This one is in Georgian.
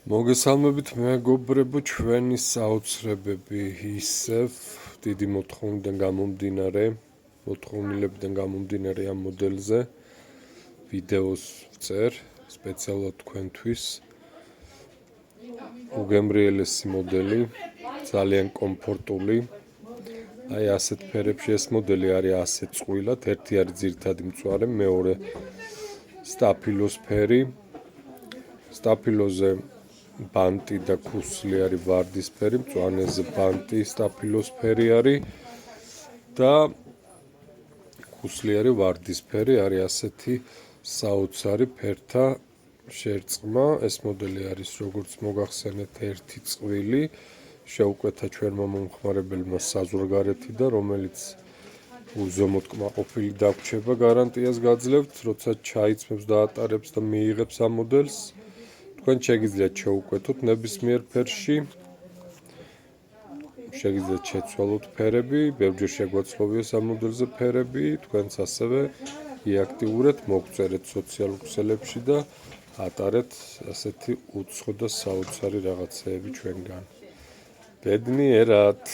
მოგესალმებით მეგობრებო, ჩვენი საოცრებები ისევ დიდი მოთხოვნილებიდან გამომდინარე ამ მოდელზე ვიდეოს ვწერ სპეციალურად თქვენთვის. უგემრიელესი მოდელი, ძალიან კომფორტული. აი ასეთ ფერებში ეს მოდელი არის ასე წყვილად, ერთი არის ძირითადი მწვარე, მეორე სტაფილოს ფერი. სტაფილოზე ბანტი და ქუსლი არის ვარდისფერი, მწვანეზე ბანტი სტაფილოს ფერი არის და ქუსლი არის ვარდისფერი, არის ასეთი საოცარი ფერთა შერწყმა. ეს მოდელი არის, როგორც მოგახსენეთ, ერთი წყვილი, შეუკვეთა ჩვენმა მომხმარებელმა საზღვარგარეთიდან, რომელიც უზომოდ კმაყოფილი დაგვრჩება, გარანტიას გაძლევთ, როცა ჩაიცმებს და ატარებს და მიიღებს ამ მოდელს. თქვენ შეგიძლიათ შეუკვეთოთ ნებისმიერ ფერში, შეგიძლიათ შეცვალოთ ფერები, ბევრჯერ შეგვაცვლოვიეს ამ მოდელზე ფერები, თქვენც ასევე იაქტიურეთ, მოგწერეთ სოციალურ ქსელებში და ატარეთ ასეთი უცხო და საოცარი რაღაცეები ჩვენგან. ბედნიერად!